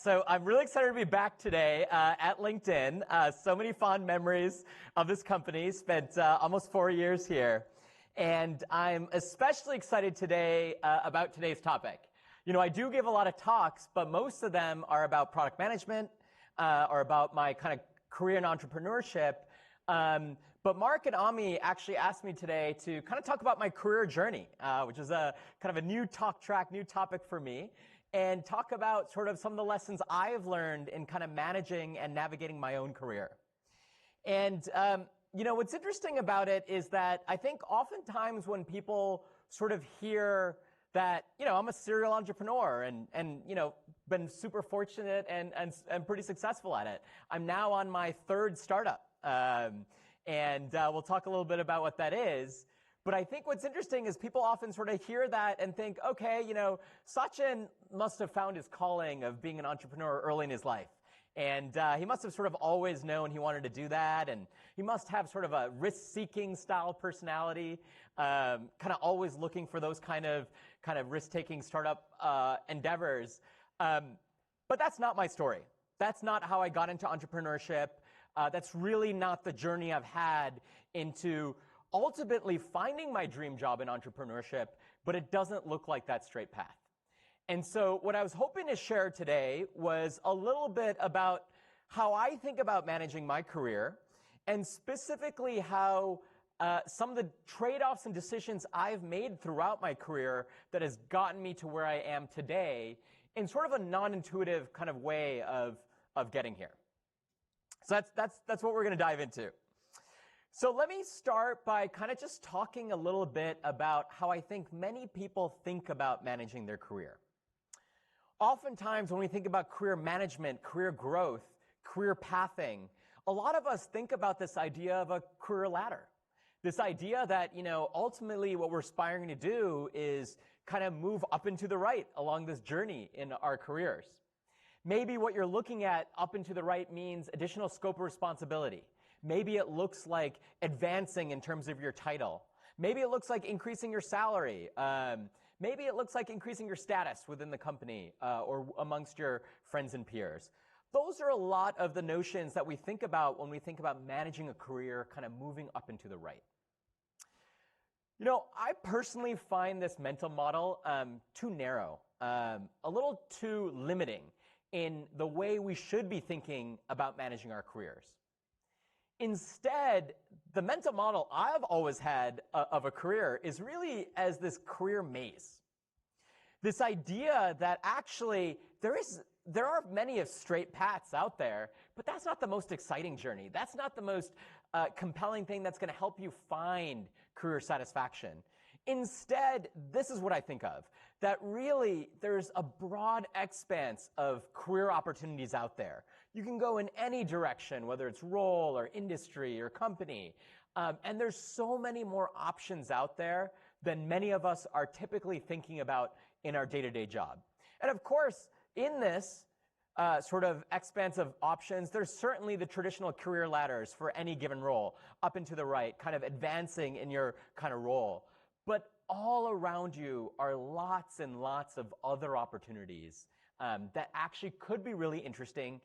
So I'm really excited to be back today at LinkedIn. So many fond memories of this company. Spent almost 4 years here. And I'm especially excited today about today's topic. You know, I do give a lot of talks, but most of them are about product management or about my kind of career in entrepreneurship. But Mark and Ami actually asked me today to kind of talk about my career journey, which is a kind of a new talk track, new topic for me, and talk about sort of some of the lessons I have learned in kind of managing and navigating my own career. And, you know, what's interesting about it is that I think oftentimes when people sort of hear that, you know, I'm a serial entrepreneur and you know, been super fortunate and pretty successful at it. I'm now on my third startup. And we'll talk a little bit about what that is. But I think what's interesting is people often sort of hear that and think, okay, you know, Sachin must have found his calling of being an entrepreneur early in his life. And he must have sort of always known he wanted to do that. And he must have sort of a risk-seeking style personality, kind of always looking for those kind of risk-taking startup endeavors. But that's not my story. That's not how I got into entrepreneurship. That's really not the journey I've had into ultimately finding my dream job in entrepreneurship, but it doesn't look like that straight path. And so what I was hoping to share today was a little bit about how I think about managing my career, and specifically how some of the trade-offs and decisions I've made throughout my career that has gotten me to where I am today in sort of a non-intuitive kind of way of getting here. So that's what we're going to dive into. So let me start by kind of just talking a little bit about how I think many people think about managing their career. Oftentimes when we think about career management, career growth, career pathing, a lot of us think about this idea of a career ladder. This idea that, you know, ultimately what we're aspiring to do is kind of move up and to the right along this journey in our careers. Maybe what you're looking at up and to the right means additional scope of responsibility. Maybe it looks like advancing in terms of your title. Maybe it looks like increasing your salary. Maybe it looks like increasing your status within the company or amongst your friends and peers. Those are a lot of the notions that we think about when we think about managing a career, kind of moving up and to the right. You know, I personally find this mental model too narrow, a little too limiting in the way we should be thinking about managing our careers. Instead, the mental model I've always had of a career is really as this career maze. This idea that actually there are many of straight paths out there, but that's not the most exciting journey. That's not the most compelling thing that's going to help you find career satisfaction. Instead, this is what I think of, that really there's a broad expanse of career opportunities out there. You can go in any direction, whether it's role or industry or company. And there's so many more options out there than many of us are typically thinking about in our day-to-day job. And of course, in this sort of expanse of options, there's certainly the traditional career ladders for any given role, up and to the right, kind of advancing in your kind of role. But all around you are lots and lots of other opportunities that actually could be really interesting,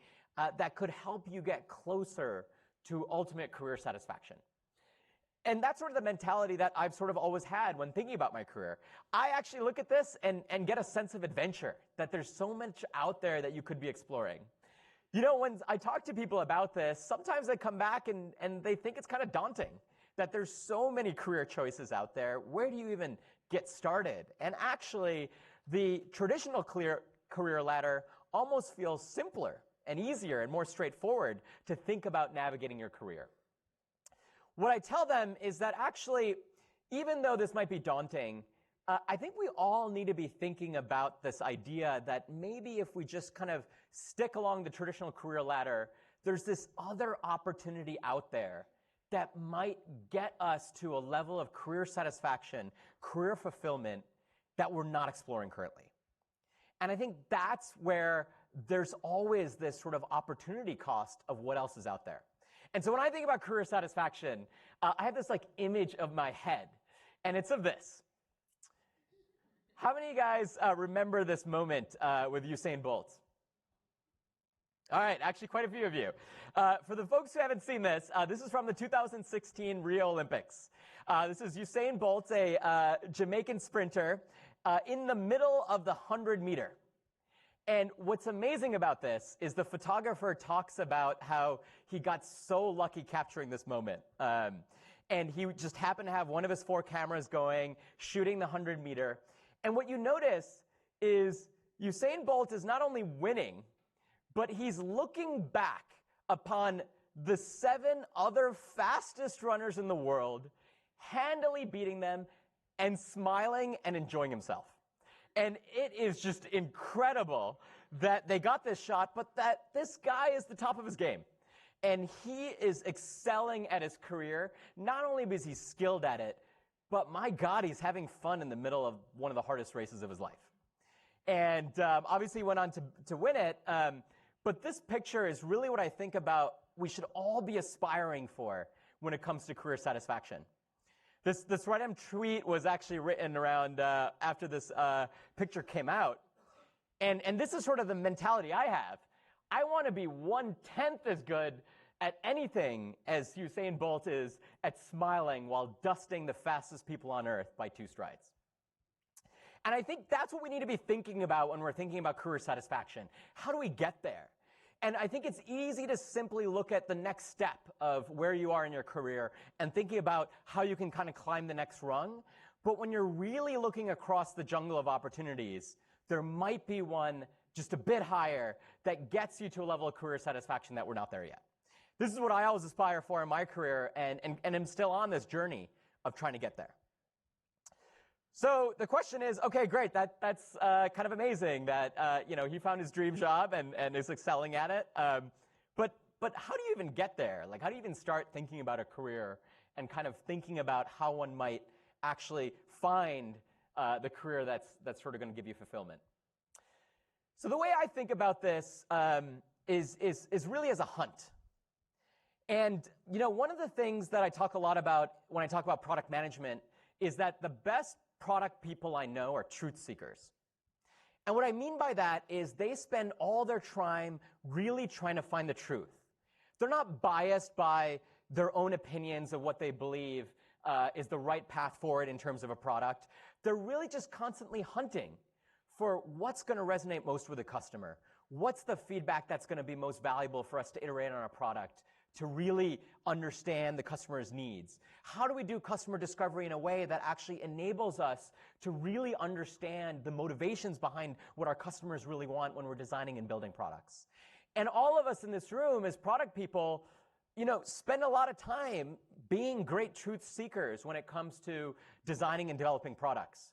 that could help you get closer to ultimate career satisfaction. And that's sort of the mentality that I've sort of always had when thinking about my career. I actually look at this and get a sense of adventure, that there's so much out there that you could be exploring. You know, when I talk to people about this, sometimes they come back and they think it's kind of daunting, that there's so many career choices out there. Where do you even get started? And actually, the traditional career ladder almost feels simpler and easier and more straightforward to think about navigating your career. What I tell them is that actually, even though this might be daunting, I think we all need to be thinking about this idea that maybe if we just kind of stick along the traditional career ladder, there's this other opportunity out there that might get us to a level of career satisfaction, career fulfillment that we're not exploring currently. And I think that's where there's always this sort of opportunity cost of what else is out there. And so when I think about career satisfaction, I have this like image of my head, and it's of this. How many of you guys remember this moment with Usain Bolt? All right, actually quite a few of you. For the folks who haven't seen this, this is from the 2016 Rio Olympics. This is Usain Bolt, a Jamaican sprinter, in the middle of the 100-meter. And what's amazing about this is the photographer talks about how he got so lucky capturing this moment. And he just happened to have one of his 4 cameras going, shooting the 100-meter. And what you notice is Usain Bolt is not only winning, but he's looking back upon the 7 other fastest runners in the world, handily beating them, and smiling and enjoying himself. And it is just incredible that they got this shot, but that this guy is the top of his game. And he is excelling at his career, not only because he's skilled at it, but my God, he's having fun in the middle of one of the hardest races of his life. And obviously he went on to win it, but this picture is really what I think about we should all be aspiring for when it comes to career satisfaction. This right tweet was actually written around after this picture came out. And this is sort of the mentality I have. I want to be 1/10 as good at anything as Usain Bolt is at smiling while dusting the fastest people on earth by 2 strides. And I think that's what we need to be thinking about when we're thinking about career satisfaction. How do we get there? And I think it's easy to simply look at the next step of where you are in your career and thinking about how you can kind of climb the next rung. But when you're really looking across the jungle of opportunities, there might be one just a bit higher that gets you to a level of career satisfaction that we're not there yet. This is what I always aspire for in my career, and I'm still on this journey of trying to get there. So the question is, okay, great, that's kind of amazing that he found his dream job and is excelling at it. But how do you even get there? Like, how do you even start thinking about a career and kind of thinking about how one might actually find the career that's sort of going to give you fulfillment? So the way I think about this is really as a hunt. And one of the things that I talk a lot about when I talk about product management is that the best product people I know are truth seekers. And what I mean by that is they spend all their time really trying to find the truth. They're not biased by their own opinions of what they believe is the right path forward in terms of a product. They're really just constantly hunting for what's going to resonate most with the customer. What's the feedback that's going to be most valuable for us to iterate on our product, to really understand the customer's needs? How do we do customer discovery in a way that actually enables us to really understand the motivations behind what our customers really want when we're designing and building products? And all of us in this room as product people, spend a lot of time being great truth seekers when it comes to designing and developing products.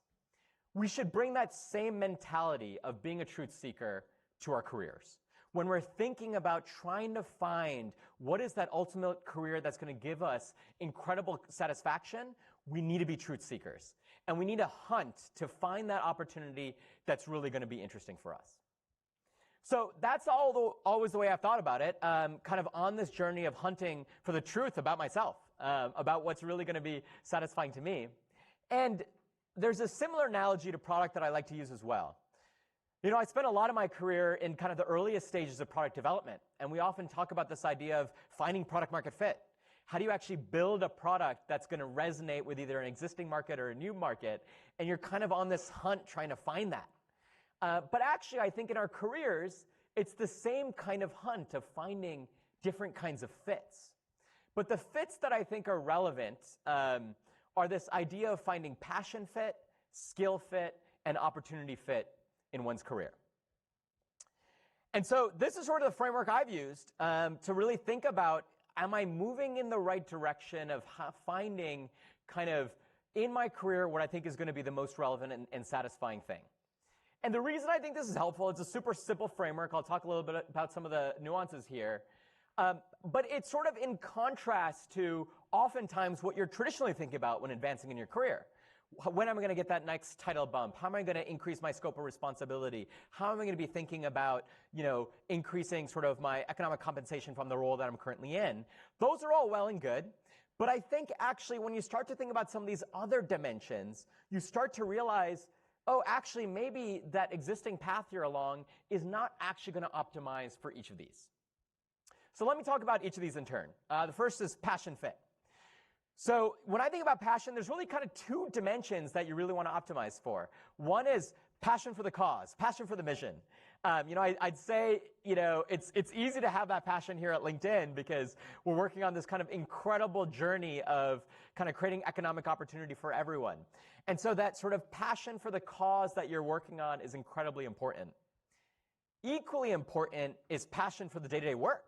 We should bring that same mentality of being a truth seeker to our careers. When we're thinking about trying to find what is that ultimate career that's going to give us incredible satisfaction, we need to be truth seekers. And we need to hunt to find that opportunity that's really going to be interesting for us. So that's always the way I've thought about it, kind of on this journey of hunting for the truth about myself, about what's really going to be satisfying to me. And there's a similar analogy to product that I like to use as well. I spent a lot of my career in kind of the earliest stages of product development, and we often talk about this idea of finding product market fit. How do you actually build a product that's going to resonate with either an existing market or a new market? And you're kind of on this hunt trying to find that. But actually, I think in our careers, it's the same kind of hunt of finding different kinds of fits. But the fits that I think are relevant are this idea of finding passion fit, skill fit, and opportunity fit in one's career. And so this is sort of the framework I've used to really think about, am I moving in the right direction of finding kind of in my career what I think is going to be the most relevant and satisfying thing. And the reason I think this is helpful, it's a super simple framework. I'll talk a little bit about some of the nuances here. But it's sort of in contrast to oftentimes what you're traditionally thinking about when advancing in your career. When am I going to get that next title bump? How am I going to increase my scope of responsibility? How am I going to be thinking about, increasing sort of my economic compensation from the role that I'm currently in? Those are all well and good. But I think actually when you start to think about some of these other dimensions, you start to realize oh, actually, maybe that existing path you're along is not actually going to optimize for each of these. So let me talk about each of these in turn. The first is passion fit. So when I think about passion, there's really kind of two dimensions that you really want to optimize for. One is passion for the cause, passion for the mission. I'd say, it's easy to have that passion here at LinkedIn because we're working on this kind of incredible journey of kind of creating economic opportunity for everyone. And so that sort of passion for the cause that you're working on is incredibly important. Equally important is passion for the day-to-day work.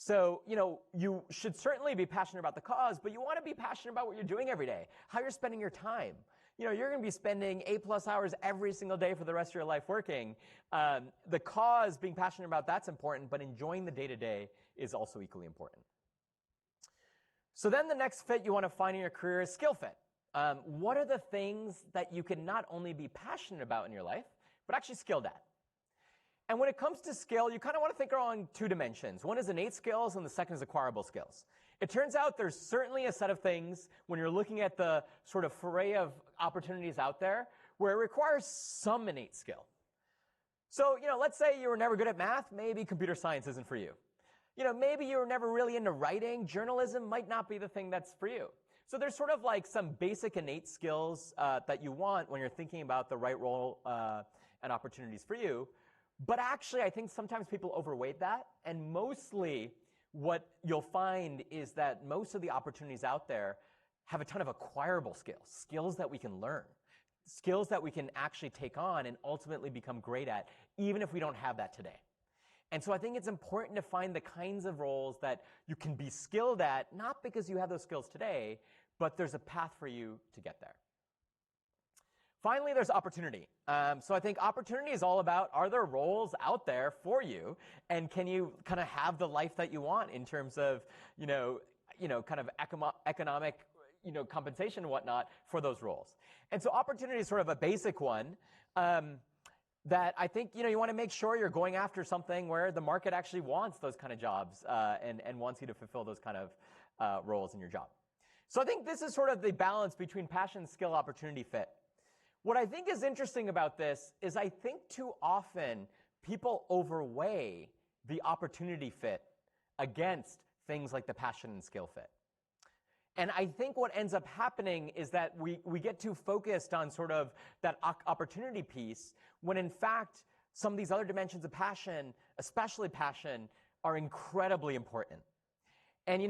So, you should certainly be passionate about the cause, but you want to be passionate about what you're doing every day, how you're spending your time. You're going to be spending 8+ hours every single day for the rest of your life working. The cause, being passionate about, that's important, but enjoying the day-to-day is also equally important. So then the next fit you want to find in your career is skill fit. What are the things that you can not only be passionate about in your life, but actually skilled at? And when it comes to skill, you kind of want to think along two dimensions. One is innate skills, and the second is acquirable skills. It turns out there's certainly a set of things when you're looking at the sort of array of opportunities out there where it requires some innate skill. So, let's say you were never good at math, maybe computer science isn't for you. Maybe you were never really into writing, journalism might not be the thing that's for you. So there's sort of like some basic innate skills that you want when you're thinking about the right role and opportunities for you. But actually, I think sometimes people overweight that, and mostly what you'll find is that most of the opportunities out there have a ton of acquirable skills, skills that we can learn, skills that we can actually take on and ultimately become great at, even if we don't have that today. And so I think it's important to find the kinds of roles that you can be skilled at, not because you have those skills today, but there's a path for you to get there. Finally, there's opportunity. So I think opportunity is all about, are there roles out there for you, and can you kind of have the life that you want in terms of, kind of economic, compensation and whatnot for those roles. And so opportunity is sort of a basic one that I think, you want to make sure you're going after something where the market actually wants those kind of jobs and wants you to fulfill those kind of roles in your job. So I think this is sort of the balance between passion, skill, opportunity, fit. What I think is interesting about this is I think too often people overweigh the opportunity fit against things like the passion and skill fit. And I think what ends up happening is that we get too focused on sort of that opportunity piece when in fact some of these other dimensions of passion, especially passion, are incredibly important. And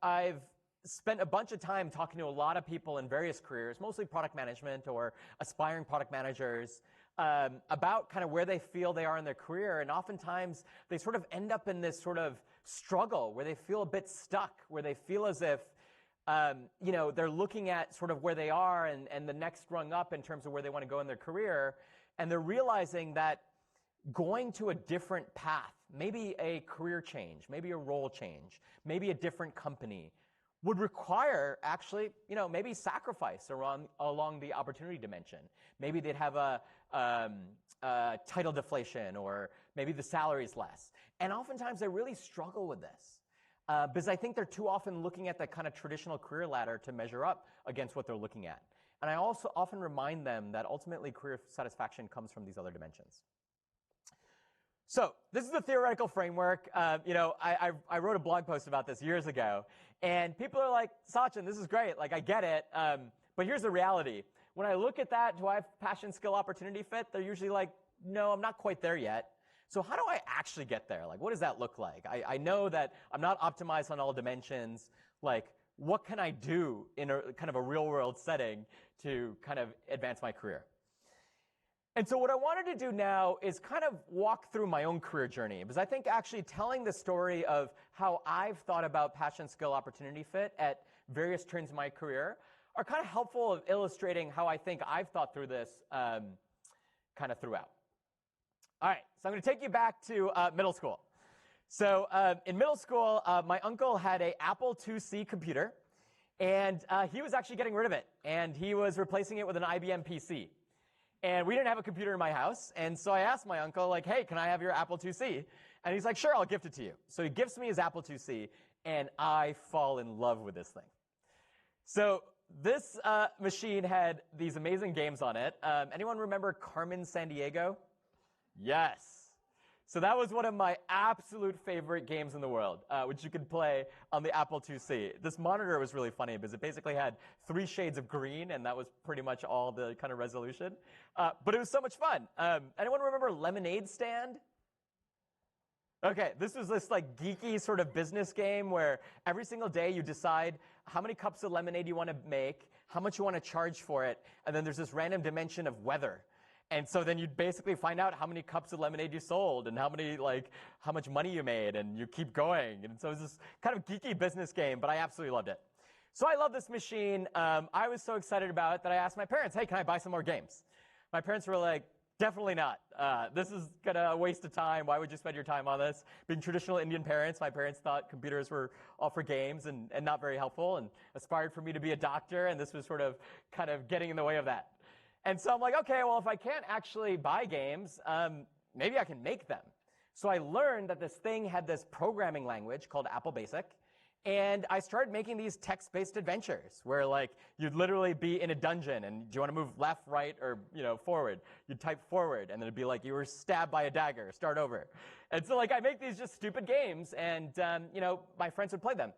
I've spent a bunch of time talking to a lot of people in various careers, mostly product management or aspiring product managers, about kind of where they feel they are in their career. And oftentimes they sort of end up in this sort of struggle where they feel a bit stuck, where they feel as if they're looking at sort of where they are and the next rung up in terms of where they want to go in their career. And they're realizing that going to a different path, maybe a career change, maybe a role change, maybe a different company, would require actually, maybe sacrifice along the opportunity dimension. Maybe they'd have a title deflation, or maybe the salary's less. And oftentimes they really struggle with this because I think they're too often looking at the kind of traditional career ladder to measure up against what they're looking at. And I also often remind them that ultimately career satisfaction comes from these other dimensions. So this is the theoretical framework. I wrote a blog post about this years ago, and people are like, Sachin, this is great. Like, I get it. But here's the reality. When I look at that, do I have passion, skill, opportunity fit? They're usually like, no, I'm not quite there yet. So how do I actually get there? Like, what does that look like? I know that I'm not optimized on all dimensions. Like, what can I do in a kind of a real world setting to kind of advance my career? And so what I wanted to do now is kind of walk through my own career journey, because I think actually telling the story of how I've thought about passion, skill, opportunity fit at various turns in my career are kind of helpful of illustrating how I think I've thought through this kind of throughout. All right, so I'm going to take you back to middle school. So in middle school, my uncle had an Apple IIc computer, and he was actually getting rid of it, and he was replacing it with an IBM PC. And we didn't have a computer in my house, and so I asked my uncle, like, hey, can I have your Apple IIc? And he's like, sure, I'll gift it to you. So he gifts me his Apple IIc, and I fall in love with this thing. So this machine had these amazing games on it. Anyone remember Carmen Sandiego? Yes. So that was one of my absolute favorite games in the world, which you could play on the Apple IIc. This monitor was really funny because it basically had 3 shades of green, and that was pretty much all the kind of resolution. But it was so much fun. Anyone remember Lemonade Stand? Okay, this was this like geeky sort of business game where every single day you decide how many cups of lemonade you want to make, how much you want to charge for it, and then there's this random dimension of weather. And so then you'd basically find out how many cups of lemonade you sold and how much money you made, and you keep going. And so it was this kind of geeky business game, but I absolutely loved it. So I love this machine. I was so excited about it that I asked my parents, hey, can I buy some more games? My parents were like, definitely not. This is a waste of time. Why would you spend your time on this? Being traditional Indian parents, my parents thought computers were all for games and not very helpful, and aspired for me to be a doctor, and this was sort of kind of getting in the way of that. And so I'm like, okay, well, if I can't actually buy games, maybe I can make them. So I learned that this thing had this programming language called Apple Basic, and I started making these text-based adventures where, like, you'd literally be in a dungeon, and do you want to move left, right, or, forward? You'd type forward, and then it'd be like you were stabbed by a dagger, start over. And so, like, I make these just stupid games, and, my friends would play them.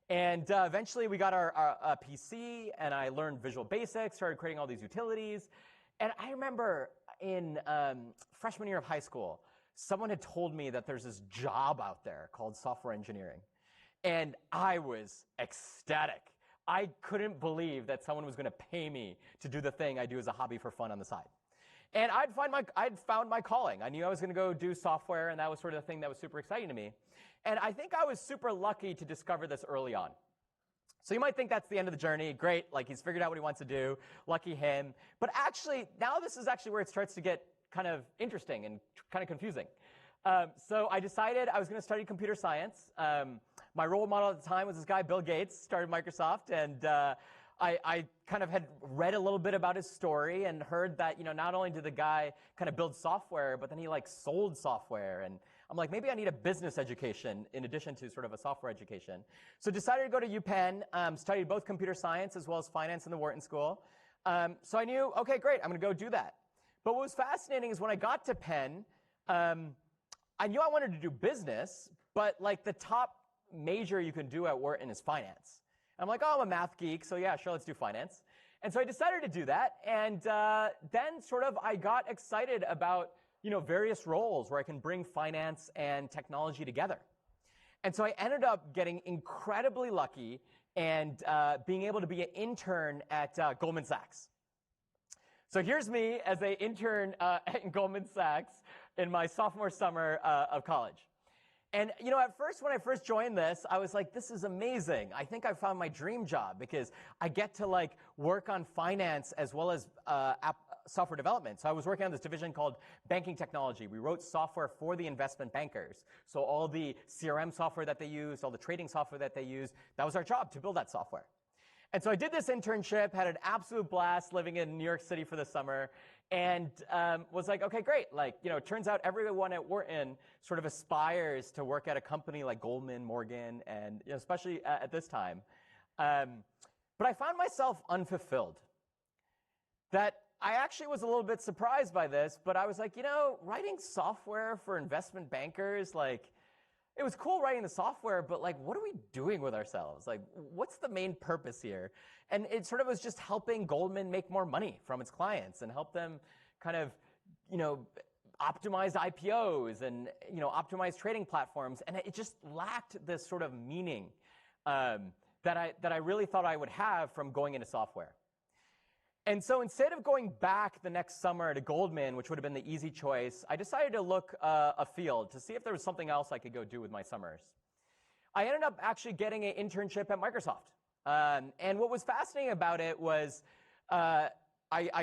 And eventually we got our PC, and I learned Visual Basic, started creating all these utilities. And I remember in freshman year of high school, someone had told me that there's this job out there called software engineering. And I was ecstatic. I couldn't believe that someone was going to pay me to do the thing I do as a hobby for fun on the side. And I'd found my calling. I knew I was going to go do software, and that was sort of the thing that was super exciting to me. And I think I was super lucky to discover this early on. So you might think that's the end of the journey. Great, like he's figured out what he wants to do. Lucky him. But actually, now this is actually where it starts to get kind of interesting and kind of confusing. So I decided I was going to study computer science. My role model at the time was this guy, Bill Gates, started Microsoft, and I kind of had read a little bit about his story and heard that, not only did the guy kind of build software, but then he sold software. And I'm like, maybe I need a business education in addition to sort of a software education. So decided to go to UPenn, studied both computer science as well as finance in the Wharton School. So I knew, okay, great, I'm going to go do that. But what was fascinating is when I got to Penn, I knew I wanted to do business, but the top major you can do at Wharton is finance. And I'm like, oh, I'm a math geek, so yeah, sure, let's do finance. And so I decided to do that, and then sort of I got excited about various roles where I can bring finance and technology together. And so I ended up getting incredibly lucky and being able to be an intern at Goldman Sachs. So here's me as an intern at Goldman Sachs in my sophomore summer of college. And, at first, when I first joined this, I was like, this is amazing. I think I found my dream job because I get to, work on finance as well as software development. So I was working on this division called banking technology. We wrote software for the investment bankers. So all the CRM software that they use, all the trading software that they use, that was our job, to build that software. And so I did this internship, had an absolute blast living in New York City for the summer, and was like, okay, great. It turns out everyone at Wharton sort of aspires to work at a company like Goldman, Morgan, and especially at this time. But I found myself unfulfilled. That I actually was a little bit surprised by this, but I was like, writing software for investment bankers, it was cool writing the software, but what are we doing with ourselves? What's the main purpose here? And it sort of was just helping Goldman make more money from its clients and help them kind of, optimize IPOs and, optimize trading platforms. And it just lacked this sort of meaning that I really thought I would have from going into software. And so instead of going back the next summer to Goldman, which would have been the easy choice, I decided to look afield to see if there was something else I could go do with my summers. I ended up actually getting an internship at Microsoft. And what was fascinating about it was I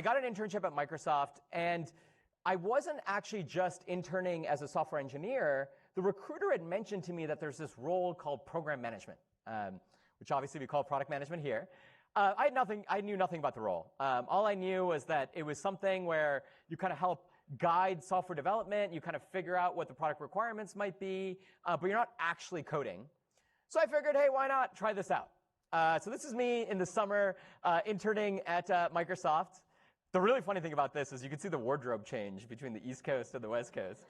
got an internship at Microsoft, and I wasn't actually just interning as a software engineer. The recruiter had mentioned to me that there's this role called program management, which obviously we call product management here. I knew nothing about the role. All I knew was that it was something where you kind of help guide software development, you kind of figure out what the product requirements might be, but you're not actually coding. So I figured, hey, why not try this out? So this is me in the summer interning at Microsoft. The really funny thing about this is you can see the wardrobe change between the East Coast and the West Coast.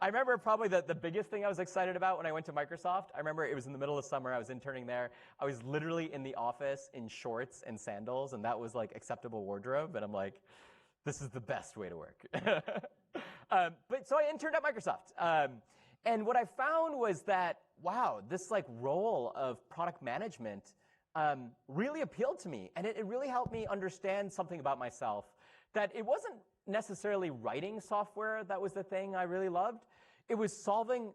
I remember probably the biggest thing I was excited about when I went to Microsoft. I remember it was in the middle of summer. I was interning there. I was literally in the office in shorts and sandals, and that was like acceptable wardrobe. And I'm like, this is the best way to work. But so I interned at Microsoft. And what I found was that, wow, this like role of product management really appealed to me. And it really helped me understand something about myself, that it wasn't necessarily writing software that was the thing I really loved. It was solving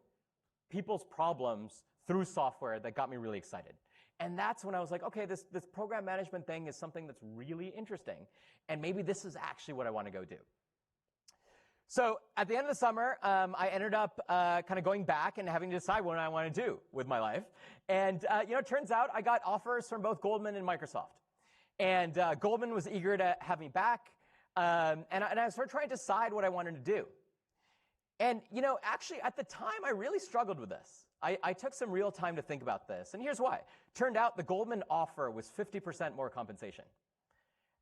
people's problems through software that got me really excited. And that's when I was like, okay, this program management thing is something that's really interesting. And maybe this is actually what I want to go do. So at the end of the summer, I ended up kind of going back and having to decide what I want to do with my life. And it turns out I got offers from both Goldman and Microsoft. And Goldman was eager to have me back. And I started trying to decide what I wanted to do. And, actually at the time, I really struggled with this. I took some real time to think about this. And here's why. Turned out the Goldman offer was 50% more compensation.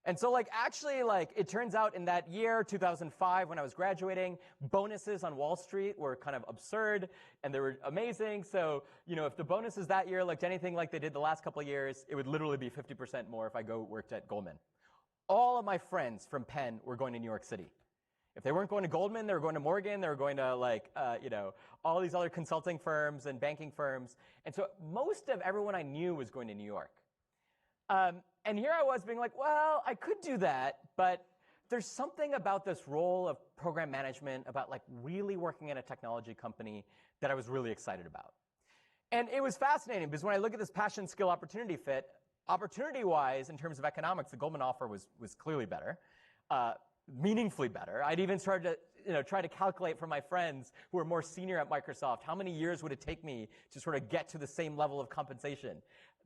And so it turns out in that year, 2005, when I was graduating, bonuses on Wall Street were kind of absurd and they were amazing. So, if the bonuses that year looked anything like they did the last couple of years, it would literally be 50% more if I worked at Goldman. All of my friends from Penn were going to New York City. If they weren't going to Goldman, they were going to Morgan, they were going to all these other consulting firms and banking firms. And so most of everyone I knew was going to New York. And here I was being like, well, I could do that, but there's something about this role of program management, about really working in a technology company that I was really excited about. And it was fascinating because when I look at this passion, skill, opportunity fit, opportunity-wise, in terms of economics, the Goldman offer was clearly better, meaningfully better. I'd even started to try to calculate for my friends who were more senior at Microsoft, how many years would it take me to sort of get to the same level of compensation?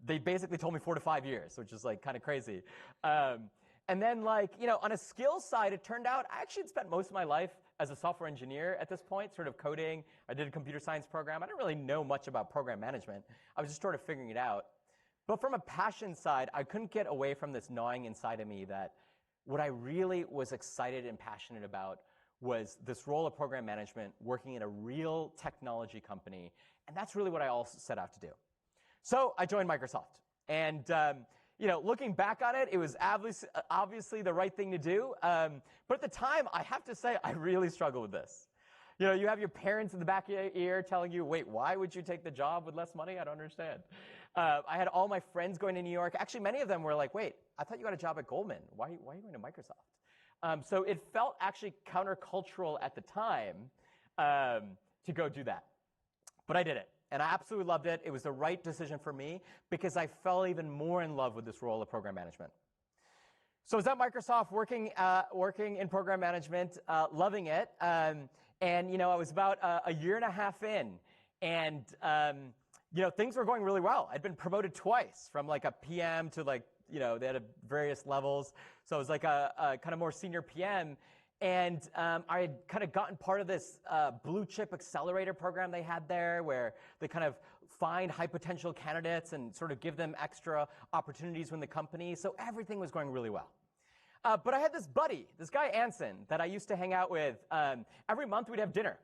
They basically told me 4 to 5 years, which is kind of crazy. And then on a skills side, it turned out I actually had spent most of my life as a software engineer at this point, sort of coding. I did a computer science program. I didn't really know much about program management. I was just sort of figuring it out. But from a passion side, I couldn't get away from this gnawing inside of me that what I really was excited and passionate about was this role of program management, working in a real technology company. And that's really what I also set out to do. So I joined Microsoft. And looking back on it, it was obviously the right thing to do. But at the time, I have to say, I really struggled with this. You have your parents in the back of your ear telling you, wait, why would you take the job with less money? I don't understand. I had all my friends going to New York. Actually, many of them were like, wait, I thought you got a job at Goldman. Why are you going to Microsoft? So it felt actually countercultural at the time to go do that. But I did it. And I absolutely loved it. It was the right decision for me because I fell even more in love with this role of program management. So I was at Microsoft working in program management, loving it. And I was about a year and a half in. And things were going really well. I'd been promoted twice from a PM to they had various levels. So I was a kind of more senior PM. And I had kind of gotten part of this blue chip accelerator program they had there where they kind of find high potential candidates and sort of give them extra opportunities within the company. So everything was going really well. But I had this buddy, this guy Anson, that I used to hang out with. Every month we'd have dinner.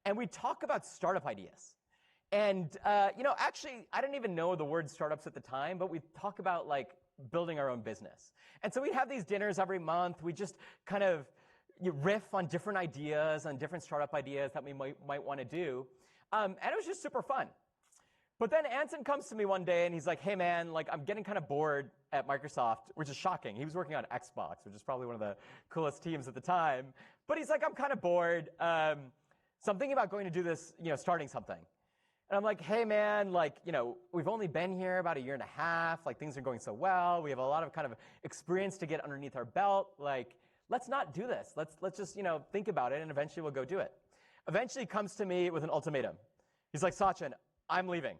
And we'd talk about startup ideas. And, actually, I didn't even know the word startups at the time, but we'd talk about building our own business. And so we'd have these dinners every month. We just kind of riff on different ideas, on different startup ideas that we might want to do. And it was just super fun. But then Anson comes to me one day and he's like, hey man, I'm getting kind of bored at Microsoft, which is shocking. He was working on Xbox, which is probably one of the coolest teams at the time. But he's like, I'm kind of bored. So I'm thinking about going to do this, starting something. And I'm like, hey man, we've only been here about a year and a half. Things are going so well. We have a lot of kind of experience to get underneath our belt. Let's not do this. Let's just, think about it, and eventually we'll go do it. Eventually he comes to me with an ultimatum. He's like, Sachin, I'm leaving.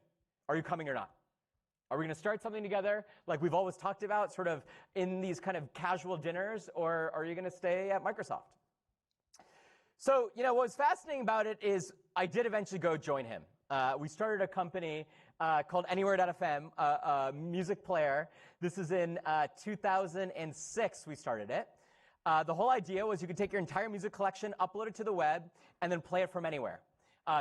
Are you coming or not? Are we going to start something together like we've always talked about, sort of in these kind of casual dinners, or are you going to stay at Microsoft? So, what was fascinating about it is I did eventually go join him. We started a company called Anywhere.fm, a music player. This is in 2006 we started it. The whole idea was you could take your entire music collection, upload it to the web, and then play it from anywhere.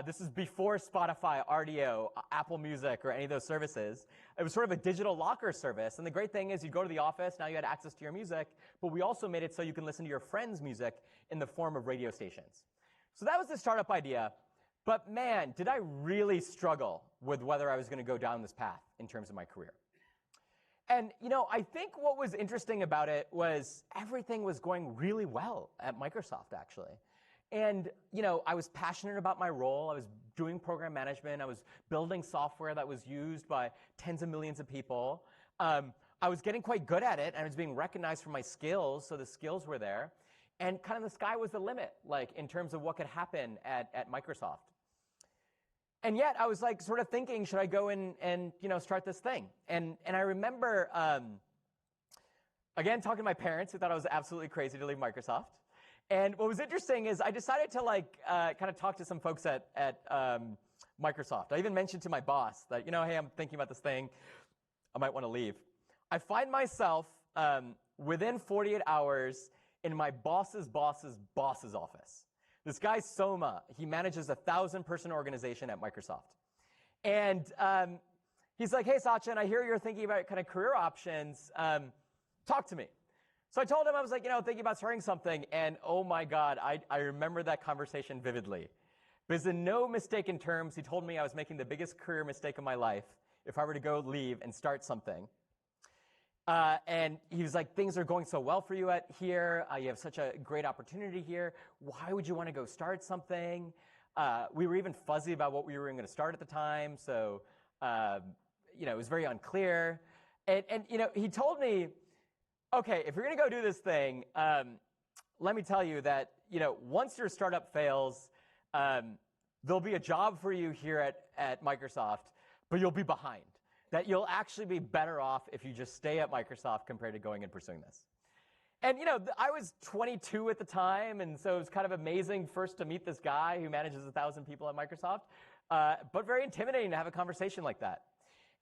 This is before Spotify, RDO, Apple Music, or any of those services. It was sort of a digital locker service. And the great thing is you go to the office, now you had access to your music, but we also made it so you can listen to your friends' music in the form of radio stations. So that was the startup idea. But man, did I really struggle with whether I was going to go down this path in terms of my career. And, I think what was interesting about it was everything was going really well at Microsoft, actually. And, I was passionate about my role. I was doing program management. I was building software that was used by tens of millions of people. I was getting quite good at it, and I was being recognized for my skills, so the skills were there. And kind of the sky was the limit, in terms of what could happen at Microsoft. And yet, I was sort of thinking, should I go and start this thing? And I remember, again, talking to my parents who thought I was absolutely crazy to leave Microsoft. And what was interesting is I decided to kind of talk to some folks at Microsoft. I even mentioned to my boss that, hey, I'm thinking about this thing. I might want to leave. I find myself within 48 hours in my boss's office. This guy, Soma, he manages a 1,000-person organization at Microsoft. And he's like, hey, Sachin, I hear you're thinking about kind of career options. Talk to me. So I told him I was thinking about starting something. And oh, my God, I remember that conversation vividly. Because in no mistaken terms, he told me I was making the biggest career mistake of my life if I were to go leave and start something. And he was like, things are going so well for you here. You have such a great opportunity here. Why would you want to go start something? We were even fuzzy about what we were going to start at the time. So, it was very unclear. And he told me, okay, if you're going to go do this thing, let me tell you that, once your startup fails, there'll be a job for you here at Microsoft, but you'll be behind. That you'll actually be better off if you just stay at Microsoft compared to going and pursuing this. And, I was 22 at the time, and so it was kind of amazing first to meet this guy who manages 1,000 people at Microsoft, but very intimidating to have a conversation like that.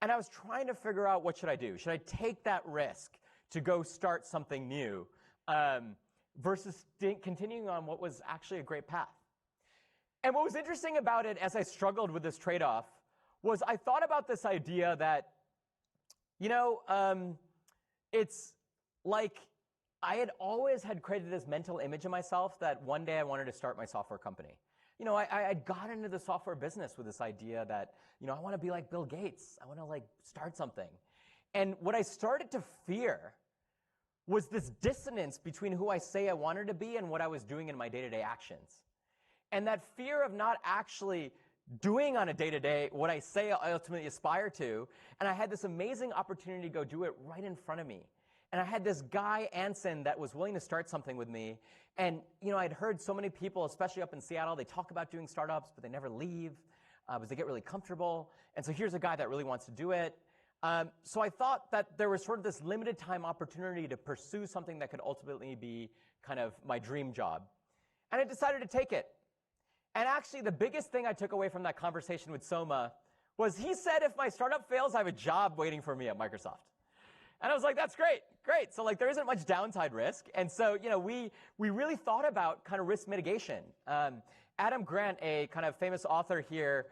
And I was trying to figure out, what should I do? Should I take that risk to go start something new versus continuing on what was actually a great path? And what was interesting about it as I struggled with this trade-off was I thought about this idea that, it's like I had always created this mental image of myself that one day I wanted to start my software company. I'd got into the software business with this idea that, I want to be like Bill Gates. I want to start something. And what I started to fear was this dissonance between who I say I wanted to be and what I was doing in my day-to-day actions. And that fear of not actually doing on a day-to-day what I say I ultimately aspire to. And I had this amazing opportunity to go do it right in front of me. And I had this guy, Anson, that was willing to start something with me. And, I'd heard so many people, especially up in Seattle, they talk about doing startups, but they never leave because they get really comfortable. And so here's a guy that really wants to do it. So I thought that there was sort of this limited time opportunity to pursue something that could ultimately be kind of my dream job. And I decided to take it. And actually, the biggest thing I took away from that conversation with Soma was he said, if my startup fails, I have a job waiting for me at Microsoft. And I was like, that's great. So there isn't much downside risk. And so, we really thought about kind of risk mitigation. Adam Grant, a kind of famous author here,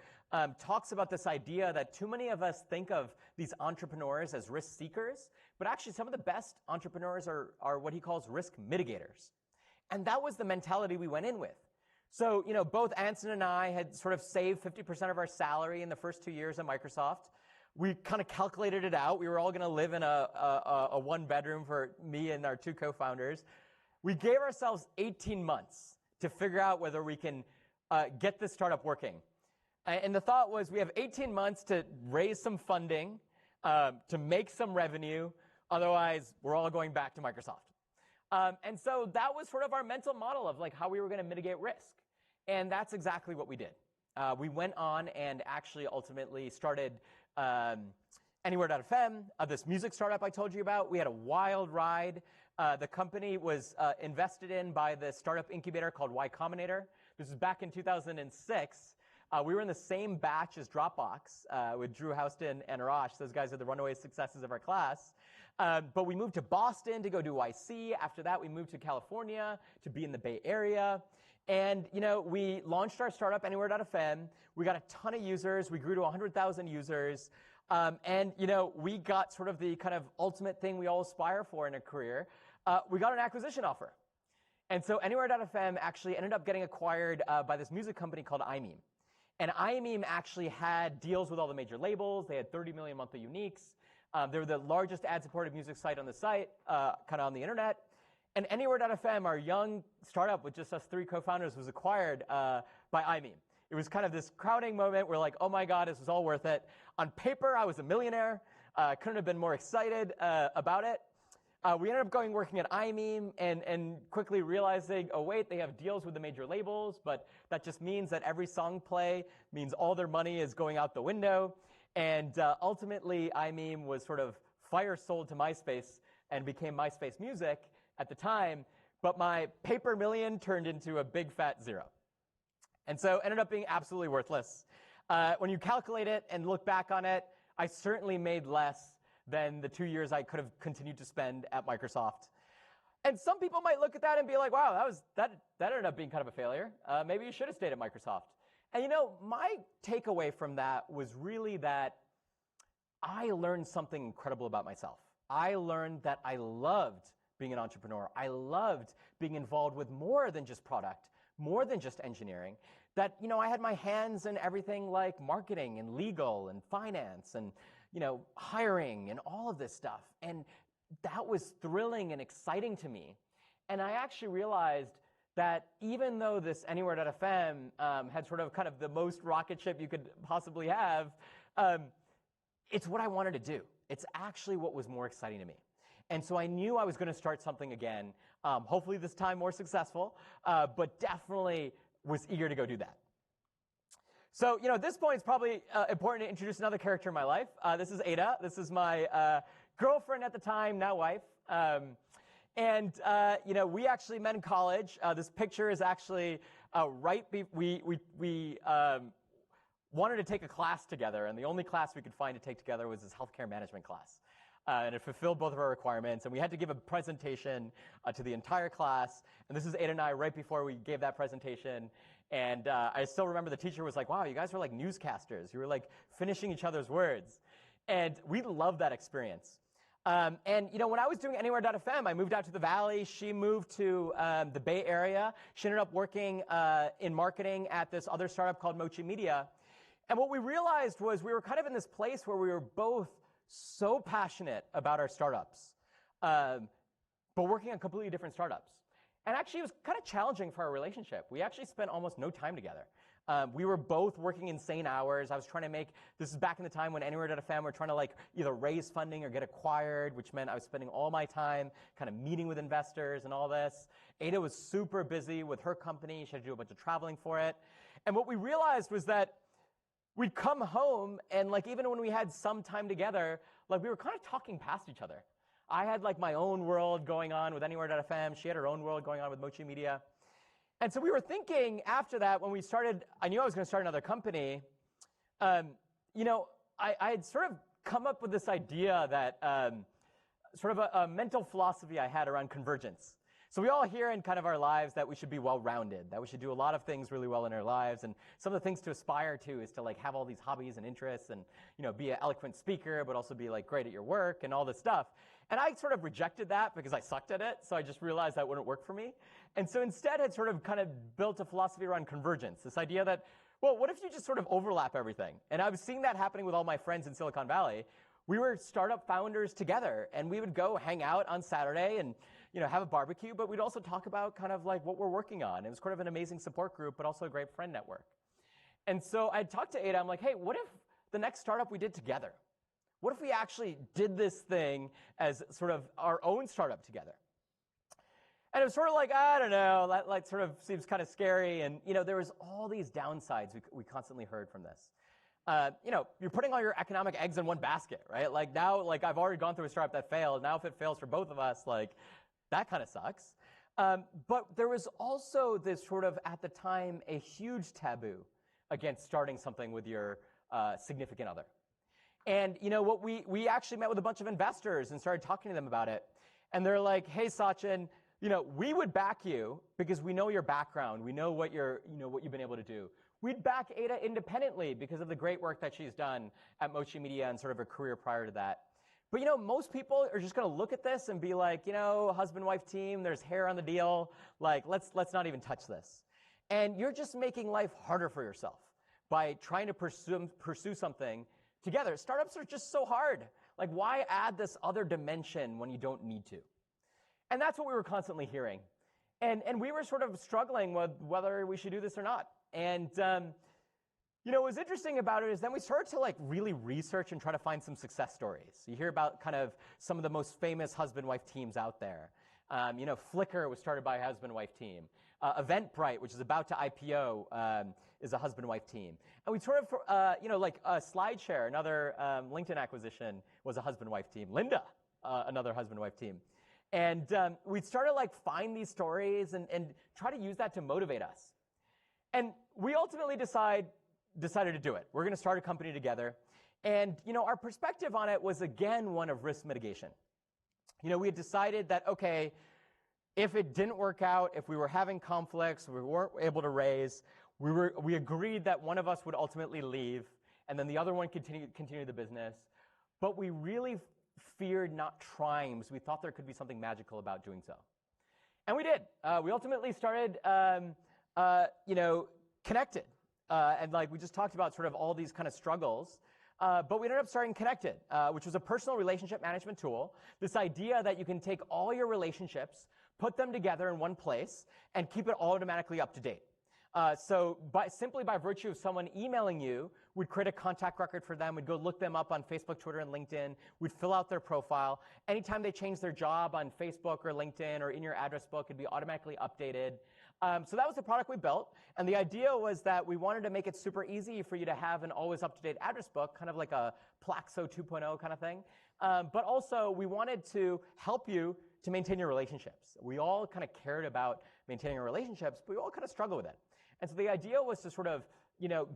talks about this idea that too many of us think of these entrepreneurs as risk seekers, but actually some of the best entrepreneurs are what he calls risk mitigators. And that was the mentality we went in with. So, both Anson and I had sort of saved 50% of our salary in the first 2 years at Microsoft. We kind of calculated it out. We were all going to live in a one-bedroom for me and our two co-founders. We gave ourselves 18 months to figure out whether we can get this startup working. And the thought was we have 18 months to raise some funding, to make some revenue. Otherwise, we're all going back to Microsoft. And so that was sort of our mental model of how we were going to mitigate risk. And that's exactly what we did. We went on and actually ultimately started Anywhere.fm, this music startup I told you about. We had a wild ride. The company was invested in by the startup incubator called Y Combinator. This was back in 2006. We were in the same batch as Dropbox with Drew Houston and Arash. Those guys are the runaway successes of our class. But we moved to Boston to go do YC. After that, we moved to California to be in the Bay Area. And, we launched our startup, Anywhere.fm. We got a ton of users. We grew to 100,000 users. And, we got sort of the kind of ultimate thing we all aspire for in a career. We got an acquisition offer. And so Anywhere.fm actually ended up getting acquired by this music company called iMeme. And iMeme actually had deals with all the major labels. They had 30 million monthly uniques. They were the largest ad-supported music site on the site, kind of on the internet. And Anywhere.fm, our young startup with just us 3 co-founders, was acquired by iMeme. It was kind of this crowning moment. We're like, oh my God, this was all worth it. On paper, I was a millionaire. Couldn't have been more excited about it. We ended up working at iMeme and quickly realizing, oh wait, they have deals with the major labels, but that just means that every song play means all their money is going out the window. And ultimately, iMeme was sort of fire sold to MySpace and became MySpace Music at the time, but my paper million turned into a big fat zero. And so ended up being absolutely worthless. When you calculate it and look back on it, I certainly made less than the 2 years I could have continued to spend at Microsoft. And some people might look at that and be like, wow, that ended up being kind of a failure. Maybe you should have stayed at Microsoft. And my takeaway from that was really that I learned something incredible about myself. I learned that I loved being an entrepreneur. I loved being involved with more than just product, more than just engineering. That, I had my hands in everything like marketing and legal and finance and, hiring and all of this stuff. And that was thrilling and exciting to me. And I actually realized that even though this Anywhere.fm had sort of kind of the most rocket ship you could possibly have, it's what I wanted to do. It's actually what was more exciting to me. And so I knew I was going to start something again, hopefully this time more successful, but definitely was eager to go do that. So, at this point, it's probably important to introduce another character in my life. This is Ada. This is my girlfriend at the time, now wife. We actually met in college. This picture is actually we wanted to take a class together, and the only class we could find to take together was this healthcare management class. And it fulfilled both of our requirements, and we had to give a presentation to the entire class. And this is Ada and I right before we gave that presentation. And I still remember the teacher was like, wow, you guys were like newscasters. You were like finishing each other's words. And we loved that experience. When I was doing Anywhere.fm, I moved out to the Valley. She moved to the Bay Area. She ended up working in marketing at this other startup called Mochi Media. And what we realized was we were kind of in this place where we were both so passionate about our startups, but working on completely different startups. And actually, it was kind of challenging for our relationship. We actually spent almost no time together. We were both working insane hours. I was trying to this is back in the time when Anywhere.fm were trying to either raise funding or get acquired, which meant I was spending all my time kind of meeting with investors and all this. Ada was super busy with her company. She had to do a bunch of traveling for it. And what we realized was that we'd come home and even when we had some time together, we were kind of talking past each other. I had my own world going on with Anywhere.fm. She had her own world going on with Mochi Media. And so we were thinking after that, when we started, I knew I was going to start another company. I had sort of come up with this idea that sort of a mental philosophy I had around convergence. So we all hear in kind of our lives that we should be well-rounded, that we should do a lot of things really well in our lives. And some of the things to aspire to is to have all these hobbies and interests and, be an eloquent speaker, but also be great at your work and all this stuff. And I sort of rejected that because I sucked at it. So I just realized that wouldn't work for me. And so instead had sort of kind of built a philosophy around convergence, this idea that, well, what if you just sort of overlap everything? And I was seeing that happening with all my friends in Silicon Valley. We were startup founders together, and we would go hang out on Saturday and have a barbecue, but we'd also talk about kind of what we're working on. It was kind of an amazing support group, but also a great friend network. And so I talked to Ada. I'm like, hey, what if the next startup we did together? What if we actually did this thing as sort of our own startup together? And it was sort of I don't know, that sort of seems kind of scary. And, there was all these downsides we constantly heard from this. You're putting all your economic eggs in one basket, right? Now, I've already gone through a startup that failed. Now, if it fails for both of us, that kind of sucks. But there was also this sort of, at the time, a huge taboo against starting something with your significant other. And what we actually met with a bunch of investors and started talking to them about it. And they're like, hey, Sachin, we would back you because we know your background. We know what what you've been able to do. We'd back Ada independently because of the great work that she's done at Mochi Media and sort of her career prior to that. But most people are just going to look at this and be like, husband-wife team, there's hair on the deal. Like, let's not even touch this. And you're just making life harder for yourself by trying to pursue something together. Startups are just so hard. Like, why add this other dimension when you don't need to? And that's what we were constantly hearing. And we were sort of struggling with whether we should do this or not. And what was interesting about it is then we started to really research and try to find some success stories. You hear about kind of some of the most famous husband-wife teams out there. Flickr was started by a husband-wife team. Eventbrite, which is about to IPO, is a husband-wife team. And we sort of, SlideShare, another LinkedIn acquisition, was a husband-wife team. Lynda, another husband-wife team. And we started find these stories and try to use that to motivate us. And we ultimately decided to do it. We're going to start a company together. And, our perspective on it was, again, one of risk mitigation. We had decided that, okay, if it didn't work out, if we were having conflicts, we weren't able to raise, we agreed that one of us would ultimately leave, and then the other one continue the business. But we really feared not trying because we thought there could be something magical about doing so. And we did. We ultimately started, Connected. And we just talked about sort of all these kind of struggles. But we ended up starting Connected, which was a personal relationship management tool. This idea that you can take all your relationships, put them together in one place, and keep it automatically up to date. So simply by virtue of someone emailing you, we'd create a contact record for them. We'd go look them up on Facebook, Twitter, and LinkedIn. We'd fill out their profile. Anytime they change their job on Facebook or LinkedIn or in your address book, it'd be automatically updated. So that was the product we built. And the idea was that we wanted to make it super easy for you to have an always up-to-date address book, kind of like a Plaxo 2.0 kind of thing. But also, we wanted to help you to maintain your relationships. We all kind of cared about maintaining our relationships, but we all kind of struggle with it. And so the idea was to sort of,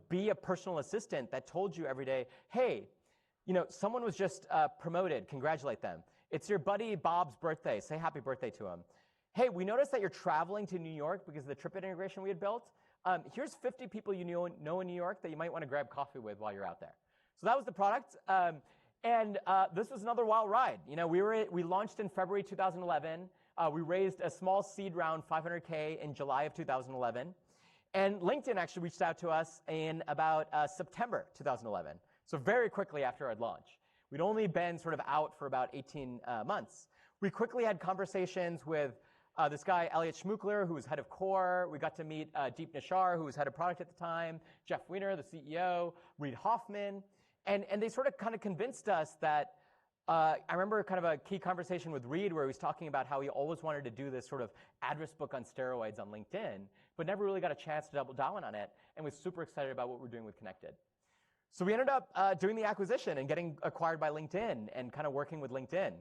be a personal assistant that told you every day, hey, someone was just promoted, congratulate them. It's your buddy Bob's birthday, say happy birthday to him. Hey, we noticed that you're traveling to New York because of the trip integration we had built. Here's 50 people you know in New York that you might want to grab coffee with while you're out there. So that was the product. And this was another wild ride. We launched in February 2011. We raised a small seed round, $500K, in July of 2011. And LinkedIn actually reached out to us in about September 2011, so very quickly after our launch. We'd only been sort of out for about 18 months. We quickly had conversations with this guy, Elliot Schmuckler, who was head of core. We got to meet Deep Nishar, who was head of product at the time, Jeff Weiner, the CEO, Reid Hoffman. And they sort of kind of convinced us that, I remember kind of a key conversation with Reid where he was talking about how he always wanted to do this sort of address book on steroids on LinkedIn, but never really got a chance to double down on it, and was super excited about what we're doing with Connected. So we ended up doing the acquisition and getting acquired by LinkedIn and kind of working with LinkedIn.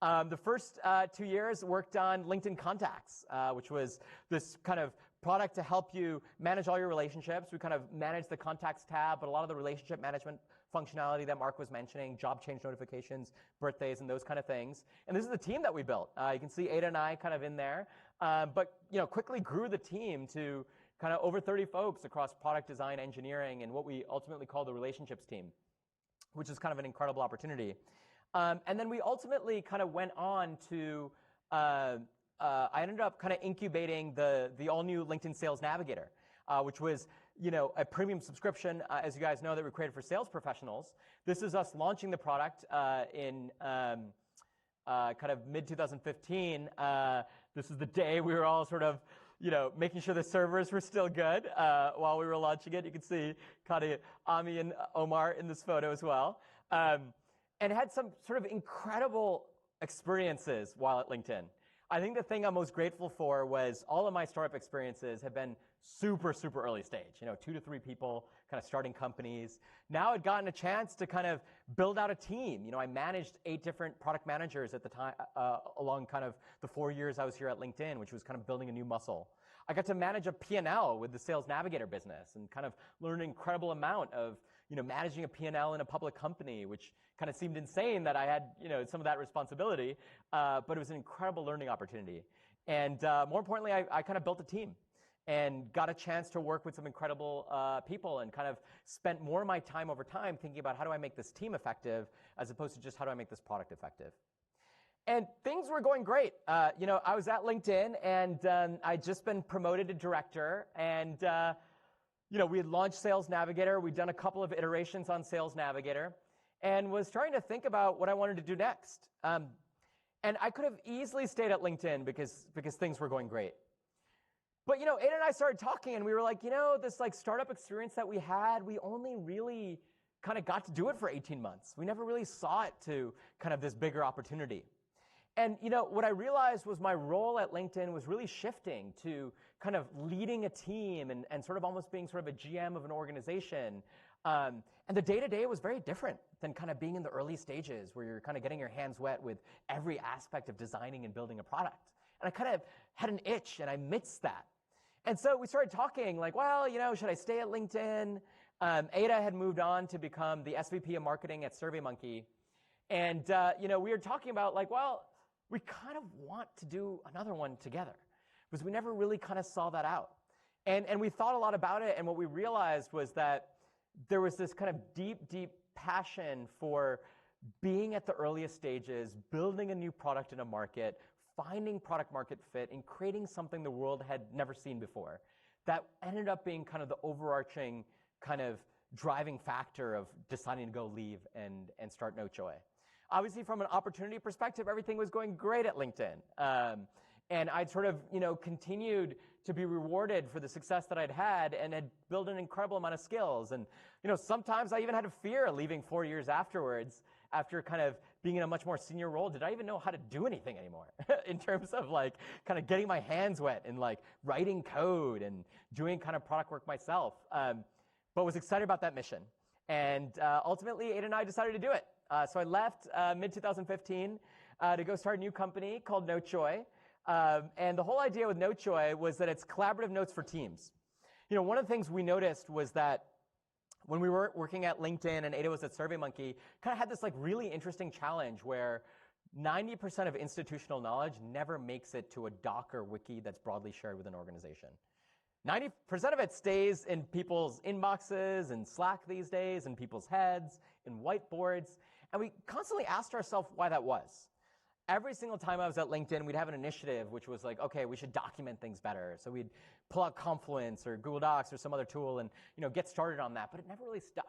The first 2 years worked on LinkedIn Contacts, which was this kind of product to help you manage all your relationships. We kind of managed the Contacts tab, but a lot of the relationship management functionality that Mark was mentioning, job change notifications, birthdays, and those kind of things. And this is the team that we built. You can see Ada and I kind of in there, but quickly grew the team to kind of over 30 folks across product design, engineering, and what we ultimately call the relationships team, which is kind of an incredible opportunity. And then we ultimately kind of went on to, I ended up kind of incubating the all-new LinkedIn Sales Navigator, which was a premium subscription, as you guys know, that we created for sales professionals. This is us launching the product in kind of mid-2015. This is the day we were all sort of making sure the servers were still good while we were launching it. You can see kind of Ami and Omar in this photo as well. And had some sort of incredible experiences while at LinkedIn. I think the thing I'm most grateful for was all of my startup experiences have been super, super early stage. 2 to 3 people, kind of starting companies. Now I'd gotten a chance to kind of build out a team. I managed 8 different product managers at the time, along kind of the 4 years I was here at LinkedIn, which was kind of building a new muscle. I got to manage a P&L with the Sales Navigator business and kind of learn an incredible amount of, managing a P&L in a public company, which kind of seemed insane that I had, some of that responsibility, but it was an incredible learning opportunity. And more importantly, I kind of built a team and got a chance to work with some incredible people and kind of spent more of my time over time thinking about how do I make this team effective as opposed to just how do I make this product effective. And things were going great. I was at LinkedIn and I'd just been promoted to director and we had launched Sales Navigator. We'd done a couple of iterations on Sales Navigator and was trying to think about what I wanted to do next. And I could have easily stayed at LinkedIn because things were going great. But, Ada and I started talking and we were like, this startup experience that we had, we only really kind of got to do it for 18 months. We never really saw it to kind of this bigger opportunity. And, what I realized was my role at LinkedIn was really shifting to kind of leading a team and sort of almost being sort of a GM of an organization. And the day-to-day was very different than kind of being in the early stages where you're kind of getting your hands wet with every aspect of designing and building a product. And I kind of had an itch and I missed that. And so we started talking like, well, should I stay at LinkedIn? Ada had moved on to become the SVP of marketing at SurveyMonkey. And, we were talking about like, well, we kind of want to do another one together because we never really kind of saw that out. And we thought a lot about it. And what we realized was that there was this kind of deep, deep passion for being at the earliest stages, building a new product in a market, finding product market fit, and creating something the world had never seen before. That ended up being kind of the overarching kind of driving factor of deciding to go leave and start NoChoy. Obviously, from an opportunity perspective, everything was going great at LinkedIn. And I'd sort of, continued to be rewarded for the success that I'd had and had built an incredible amount of skills. And, sometimes I even had a fear leaving 4 years afterwards, after kind of being in a much more senior role. Did I even know how to do anything anymore in terms of like kind of getting my hands wet and like writing code and doing kind of product work myself? But was excited about that mission. And ultimately, Ada and I decided to do it. So I left mid-2015 to go start a new company called NoChoy. And the whole idea with NoChoy was that it's collaborative notes for teams. One of the things we noticed was that when we were working at LinkedIn and Ada was at SurveyMonkey, kind of had this like really interesting challenge where 90% of institutional knowledge never makes it to a doc or wiki that's broadly shared with an organization. 90% of it stays in people's inboxes and Slack these days, in people's heads, in whiteboards. And we constantly asked ourselves why that was. Every single time I was at LinkedIn, we'd have an initiative which was like, okay, we should document things better. So we'd pull out Confluence or Google Docs or some other tool and get started on that, but it never really stuck.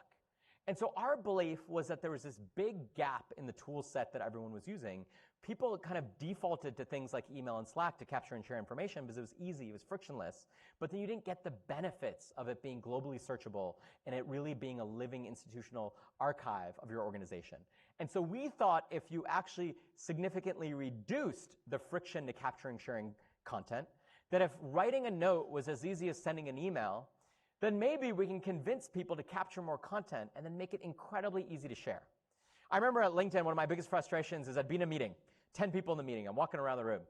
And so our belief was that there was this big gap in the tool set that everyone was using. People kind of defaulted to things like email and Slack to capture and share information because it was easy, it was frictionless, but then you didn't get the benefits of it being globally searchable and it really being a living institutional archive of your organization. And so we thought if you actually significantly reduced the friction to capturing, sharing content, that if writing a note was as easy as sending an email, then maybe we can convince people to capture more content and then make it incredibly easy to share. I remember at LinkedIn, one of my biggest frustrations is I'd be in a meeting, 10 people in the meeting, I'm walking around the room,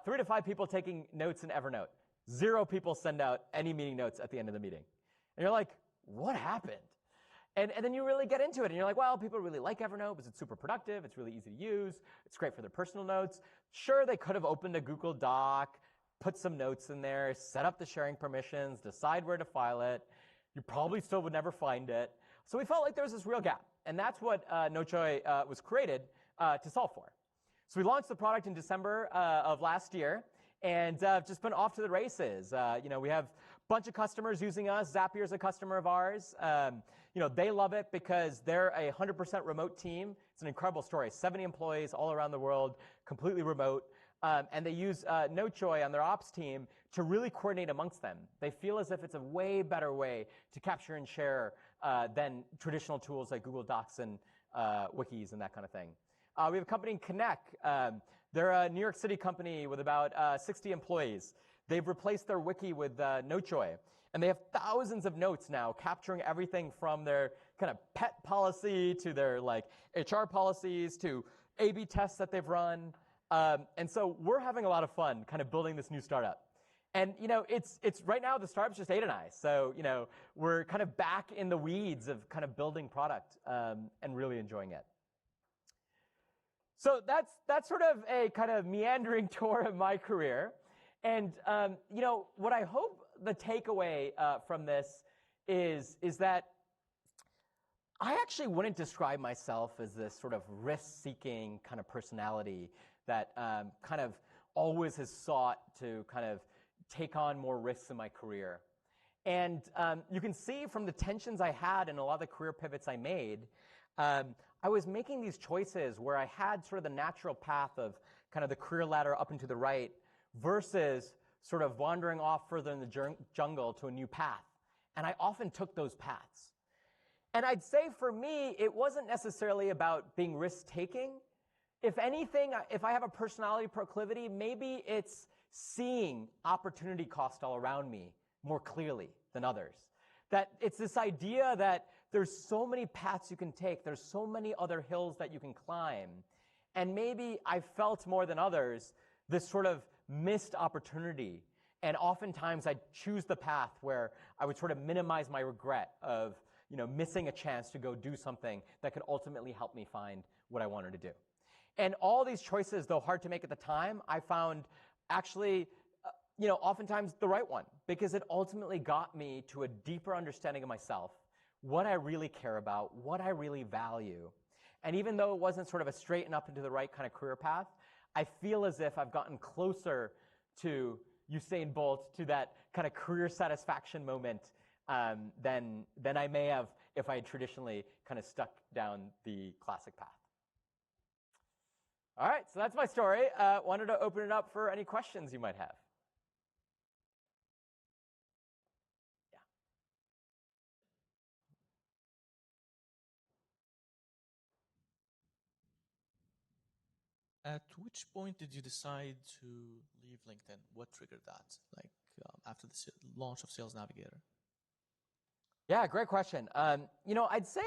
3 to 5 people taking notes in Evernote, 0 people send out any meeting notes at the end of the meeting. And you're like, what happened? And then you really get into it, and you're like, well, people really like Evernote because it's super productive, it's really easy to use, it's great for their personal notes. Sure, they could have opened a Google Doc, put some notes in there, set up the sharing permissions, decide where to file it. You probably still would never find it. So we felt like there was this real gap, and that's what NoChoy was created to solve for. So we launched the product in December of last year, and just been off to the races. We have a bunch of customers using us. Zapier's a customer of ours. They love it because they're a 100% remote team. It's an incredible story. 70 employees all around the world, completely remote. And they use NoChoy on their ops team to really coordinate amongst them. They feel as if it's a way better way to capture and share than traditional tools like Google Docs and wikis and that kind of thing. We have a company in Connect. They're a New York City company with about 60 employees. They've replaced their wiki with Notejoy. And they have thousands of notes now capturing everything from their kind of pet policy to their like HR policies to A/B tests that they've run. And so we're having a lot of fun kind of building this new startup. And, it's right now the startup's just Ada and I. So, we're kind of back in the weeds of kind of building product and really enjoying it. So that's sort of a kind of meandering tour of my career. And, what I hope the takeaway from this is that I actually wouldn't describe myself as this sort of risk-seeking kind of personality that kind of always has sought to kind of take on more risks in my career. And you can see from the tensions I had and a lot of the career pivots I made, I was making these choices where I had sort of the natural path of kind of the career ladder up and to the right versus sort of wandering off further in the jungle to a new path. And I often took those paths. And I'd say for me, it wasn't necessarily about being risk-taking. If anything, if I have a personality proclivity, maybe it's seeing opportunity cost all around me more clearly than others. That it's this idea that there's so many paths you can take, there's so many other hills that you can climb. And maybe I felt more than others this sort of missed opportunity. And oftentimes I'd choose the path where I would sort of minimize my regret of missing a chance to go do something that could ultimately help me find what I wanted to do. And all these choices, though hard to make at the time, I found actually, oftentimes the right one, because it ultimately got me to a deeper understanding of myself, what I really care about, what I really value. And even though it wasn't sort of a straight and up and to the right kind of career path, I feel as if I've gotten closer to Usain Bolt, to that kind of career satisfaction moment than I may have if I had traditionally kind of stuck down the classic path. All right, so that's my story. Wanted to open it up for any questions you might have. At which point did you decide to leave LinkedIn? What triggered that? Like after the launch of Sales Navigator? Yeah, great question. I'd say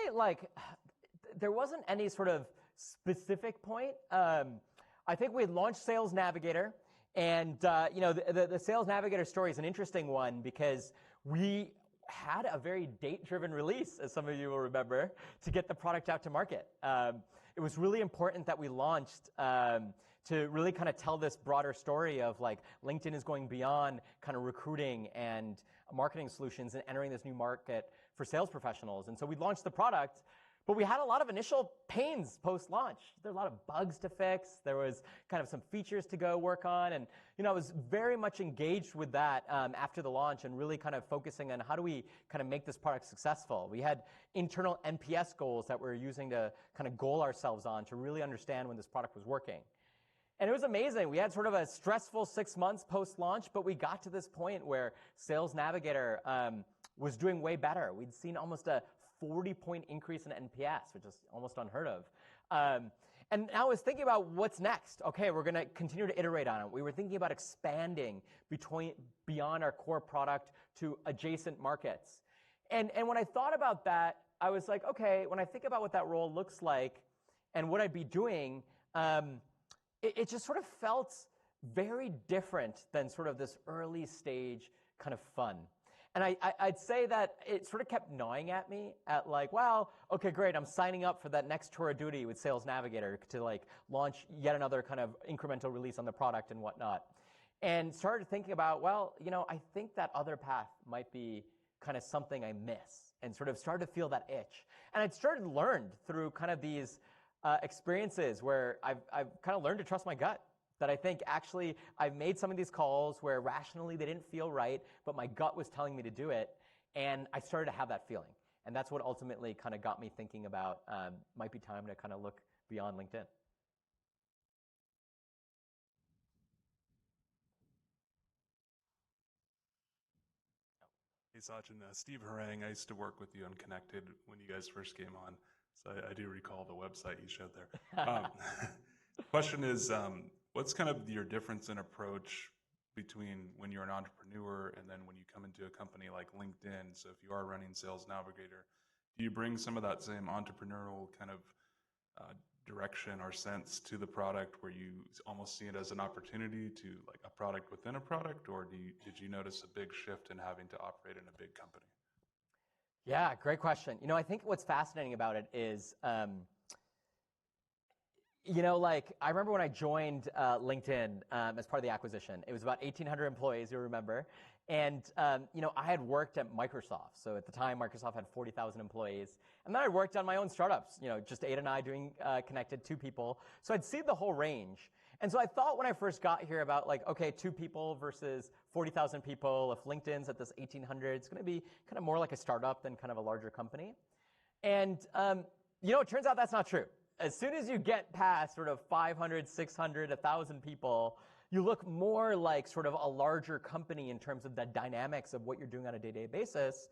there wasn't any sort of specific point. I think we had launched Sales Navigator, and the Sales Navigator story is an interesting one because we had a very date-driven release, as some of you will remember, to get the product out to market. It was really important that we launched to really kind of tell this broader story of like LinkedIn is going beyond kind of recruiting and marketing solutions and entering this new market for sales professionals. And so we launched the product, but we had a lot of initial pains post-launch. There were a lot of bugs to fix. There was kind of some features to go work on. And, I was very much engaged with that after the launch and really kind of focusing on how do we kind of make this product successful. We had internal NPS goals that we were using to kind of goal ourselves on to really understand when this product was working. And it was amazing. We had sort of a stressful 6 months post-launch, but we got to this point where Sales Navigator was doing way better. We'd seen almost a 40-point increase in NPS, which is almost unheard of. And I was thinking about what's next. Okay, we're going to continue to iterate on it. We were thinking about expanding beyond our core product to adjacent markets. And when I thought about that, I was like, okay, when I think about what that role looks like and what I'd be doing, it just sort of felt very different than sort of this early stage kind of fun. And I'd say that it sort of kept gnawing at me at like, wow, okay, great, I'm signing up for that next tour of duty with Sales Navigator to like launch yet another kind of incremental release on the product and whatnot. And started thinking about, well, I think that other path might be kind of something I miss, and sort of started to feel that itch. And I'd started learned through kind of these experiences where I've kind of learned to trust my gut. That I think actually I've made some of these calls where rationally they didn't feel right, but my gut was telling me to do it, and I started to have that feeling. And that's what ultimately kind of got me thinking about might be time to kind of look beyond LinkedIn. Hey Sachin, Steve Harang. I used to work with you on Connected when you guys first came on, so I do recall the website you showed there. Question is, what's kind of your difference in approach between when you're an entrepreneur and then when you come into a company like LinkedIn. So if you are running Sales Navigator, do you bring some of that same entrepreneurial kind of direction or sense to the product where you almost see it as an opportunity to like a product within a product, or did you notice a big shift in having to operate in a big company? Yeah, great question. I think what's fascinating about it is, like I remember when I joined LinkedIn as part of the acquisition, it was about 1,800 employees, you'll remember. And, I had worked at Microsoft. So at the time, Microsoft had 40,000 employees. And then I worked on my own startups, just Ada and I doing Connected, 2 people. So I'd seen the whole range. And so I thought when I first got here about like, okay, 2 people versus 40,000 people. If LinkedIn's at this 1,800, it's going to be kind of more like a startup than kind of a larger company. And, it turns out that's not true. As soon as you get past sort of 500, 600, 1,000 people, you look more like sort of a larger company in terms of the dynamics of what you're doing on a day-to-day basis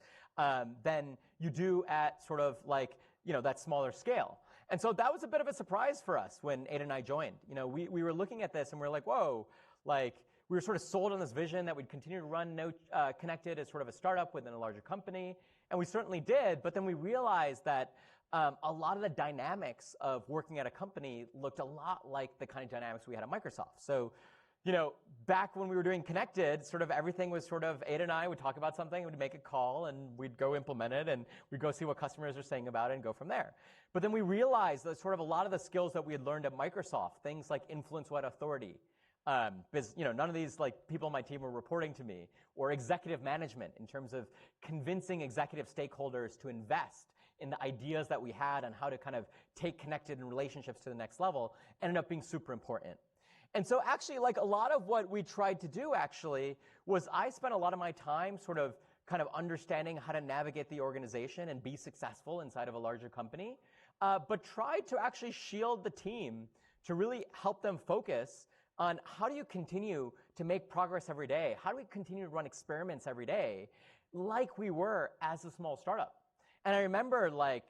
than you do at sort of like, that smaller scale. And so that was a bit of a surprise for us when Ada and I joined. We were looking at this and we were like, whoa, like we were sort of sold on this vision that we'd continue to run Connected as sort of a startup within a larger company. And we certainly did, but then we realized that a lot of the dynamics of working at a company looked a lot like the kind of dynamics we had at Microsoft. So, back when we were doing Connected, sort of everything was sort of Ada and I would talk about something, we'd make a call, and we'd go implement it, and we'd go see what customers are saying about it and go from there. But then we realized that sort of a lot of the skills that we had learned at Microsoft, things like influence-led authority, because none of these like people on my team were reporting to me, or executive management in terms of convincing executive stakeholders to invest in the ideas that we had on how to kind of take Connected and relationships to the next level, ended up being super important. And so actually, like a lot of what we tried to do actually was I spent a lot of my time sort of kind of understanding how to navigate the organization and be successful inside of a larger company, but tried to actually shield the team to really help them focus on how do you continue to make progress every day? How do we continue to run experiments every day like we were as a small startup? And I remember like,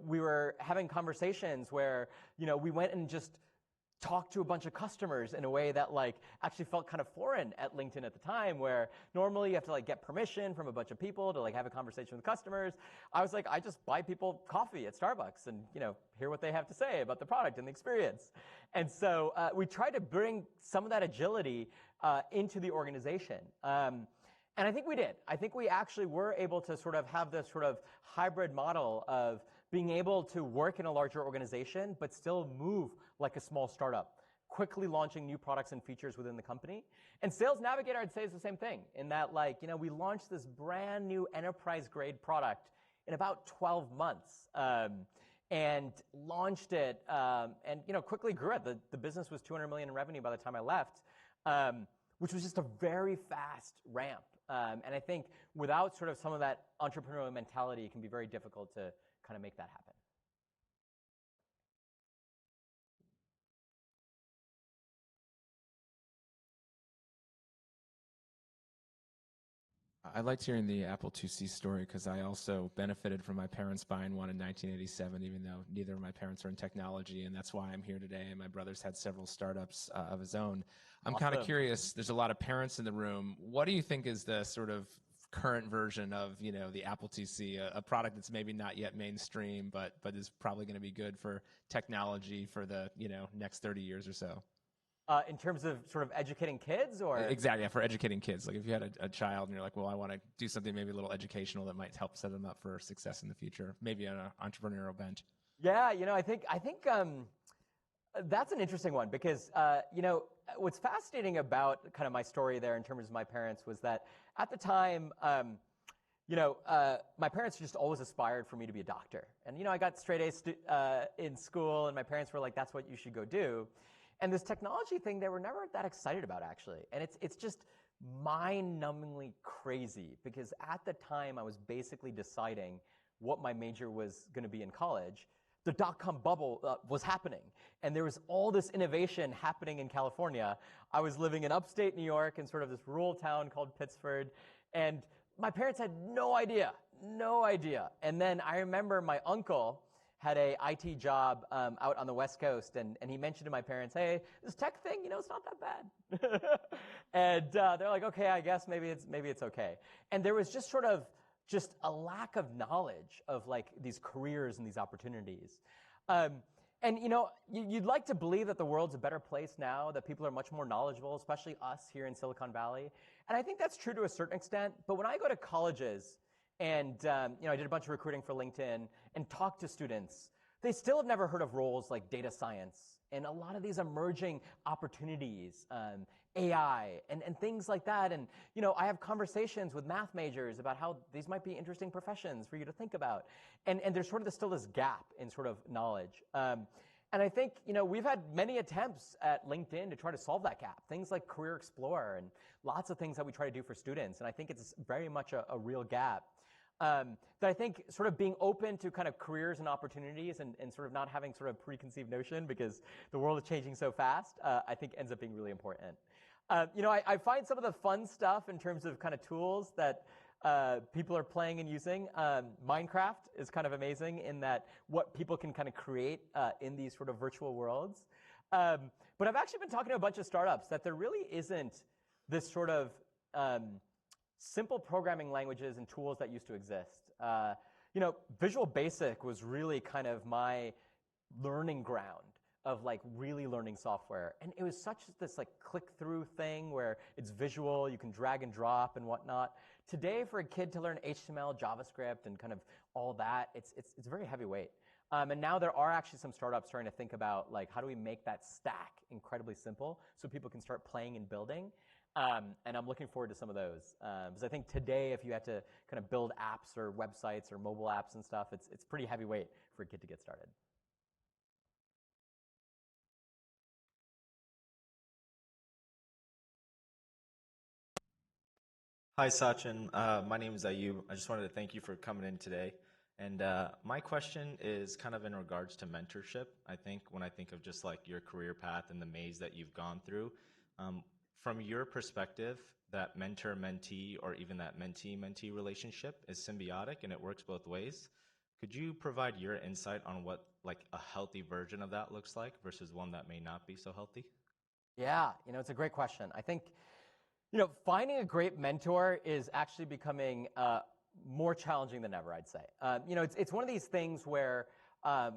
we were having conversations where, we went and just talked to a bunch of customers in a way that like actually felt kind of foreign at LinkedIn at the time, where normally you have to like get permission from a bunch of people to like have a conversation with customers. I was like, I just buy people coffee at Starbucks and, hear what they have to say about the product and the experience. And so we tried to bring some of that agility into the organization. And I think we did. I think we actually were able to sort of have this sort of hybrid model of being able to work in a larger organization, but still move like a small startup, quickly launching new products and features within the company. And Sales Navigator, I'd say, is the same thing in that, like, we launched this brand new enterprise-grade product in about 12 months and launched it and, quickly grew it. The business was $200 million in revenue by the time I left, which was just a very fast ramp. And I think without sort of some of that entrepreneurial mentality, it can be very difficult to kind of make that happen. I liked hearing the Apple IIc story because I also benefited from my parents buying one in 1987, even though neither of my parents are in technology, and that's why I'm here today. And my brother's had several startups of his own. I'm kind of curious, there's a lot of parents in the room. What do you think is the sort of current version of, the Apple IIc, a product that's maybe not yet mainstream, but is probably going to be good for technology for the, next 30 years or so? In terms of sort of educating kids, or? Exactly, yeah, for educating kids. Like if you had a child and you're like, well, I want to do something maybe a little educational that might help set them up for success in the future, maybe on an entrepreneurial bent. Yeah, I think that's an interesting one because, what's fascinating about kind of my story there in terms of my parents was that at the time, my parents just always aspired for me to be a doctor. And, I got straight A's in school, and my parents were like, that's what you should go do. And this technology thing, they were never that excited about, actually. And it's just mind-numbingly crazy because at the time, I was basically deciding what my major was going to be in college. The dot-com bubble was happening, and there was all this innovation happening in California. I was living in upstate New York in sort of this rural town called Pittsford, and my parents had no idea. And then I remember my uncle had a IT job out on the West Coast, and he mentioned to my parents, hey, this tech thing, it's not that bad. And they're like, okay, I guess maybe it's okay. And there was just a lack of knowledge of like these careers and these opportunities. And you'd like to believe that the world's a better place now, that people are much more knowledgeable, especially us here in Silicon Valley. And I think that's true to a certain extent. But when I go to colleges and I did a bunch of recruiting for LinkedIn and talked to students, they still have never heard of roles like data science and a lot of these emerging opportunities, AI and things like that. And I have conversations with math majors about how these might be interesting professions for you to think about. And there's still this gap in knowledge. And I think we've had many attempts at LinkedIn to try to solve that gap. Things like Career Explorer and lots of things that we try to do for students. And I think it's very much a real gap. That I think being open to kind of careers and opportunities and not having a preconceived notion because the world is changing so fast, I think ends up being really important. I find some of the fun stuff in terms of kind of tools that people are playing and using. Minecraft is kind of amazing in that what people can kind of create in these virtual worlds. But I've actually been talking to a bunch of startups that there really isn't this simple programming languages and tools that used to exist. Visual Basic was really kind of my learning ground of really learning software. And it was such this click-through thing where it's visual, you can drag and drop and whatnot. Today, for a kid to learn HTML, JavaScript, and kind of all that, it's very heavyweight. And now there are actually some startups starting to think about how do we make that stack incredibly simple so people can start playing and building. And I'm looking forward to some of those. Because I think today, if you had to kind of build apps or websites or mobile apps and stuff, it's pretty heavyweight for a kid to get started. Hi, Sachin. My name is Ayub. I just wanted to thank you for coming in today. And my question is kind of in regards to mentorship. I think when I think of just your career path and the maze that you've gone through, from your perspective, that mentor-mentee or even that mentee-mentee relationship is symbiotic and it works both ways. Could you provide your insight on what a healthy version of that looks like versus one that may not be so healthy? Yeah, it's a great question. I think finding a great mentor is actually becoming more challenging than ever, I'd say. It's one of these things where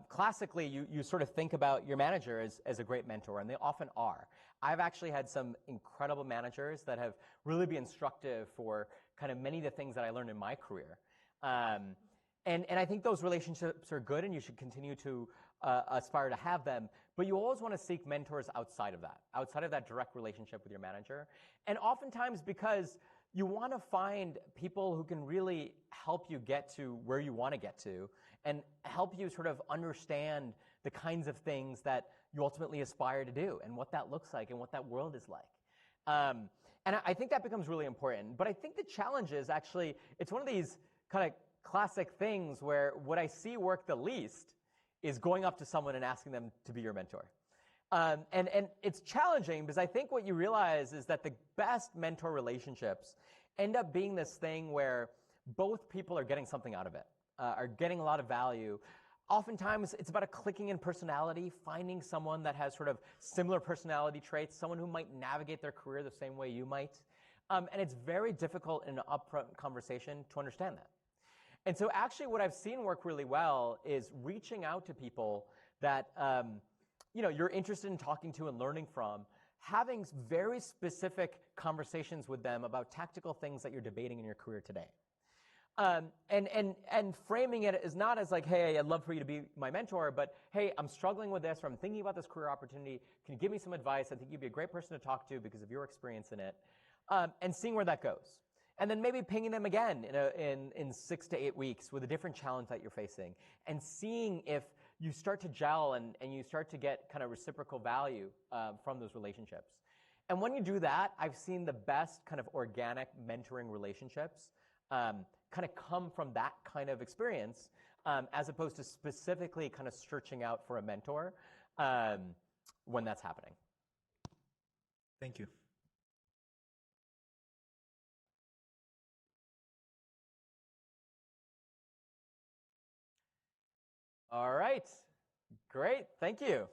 classically you think about your manager as a great mentor, and they often are. I've actually had some incredible managers that have really been instructive for kind of many of the things that I learned in my career. And I think those relationships are good, and you should continue to aspire to have them. But you always want to seek mentors outside of that direct relationship with your manager. And oftentimes because you want to find people who can really help you get to where you want to get to and help you understand the kinds of things that you ultimately aspire to do and what that looks like and what that world is like. And I think that becomes really important. But I think the challenge is actually, it's one of these kind of classic things where what I see work the least is going up to someone and asking them to be your mentor. And it's challenging because I think what you realize is that the best mentor relationships end up being this thing where both people are getting something out of it, are getting a lot of value. Oftentimes, it's about a clicking in personality, finding someone that has similar personality traits, someone who might navigate their career the same way you might. And it's very difficult in an upfront conversation to understand that. And so actually what I've seen work really well is reaching out to people that you're interested in talking to and learning from, having very specific conversations with them about tactical things that you're debating in your career today. And framing it is not as hey, I'd love for you to be my mentor, but hey, I'm struggling with this, or I'm thinking about this career opportunity. Can you give me some advice? I think you'd be a great person to talk to because of your experience in it, and seeing where that goes. And then maybe pinging them again in 6 to 8 weeks with a different challenge that you're facing, and seeing if you start to gel and you start to get kind of reciprocal value from those relationships. And when you do that, I've seen the best kind of organic mentoring relationships kind of come from that kind of experience, as opposed to specifically kind of searching out for a mentor when that's happening. Thank you. All right. Great. Thank you.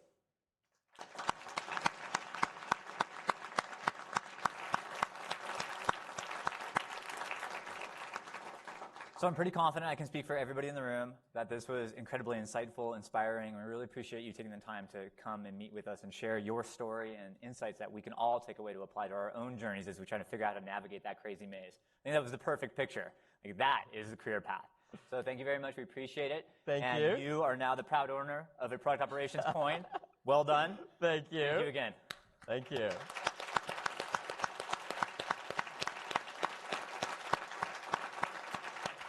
So I'm pretty confident I can speak for everybody in the room that this was incredibly insightful, inspiring. We really appreciate you taking the time to come and meet with us and share your story and insights that we can all take away to apply to our own journeys as we try to figure out how to navigate that crazy maze. I think that was the perfect picture. Like, that is the career path. So thank you very much. We appreciate it. Thank and you. And you are now the proud owner of a product operations coin. Well done. Thank you. Thank you again. Thank you.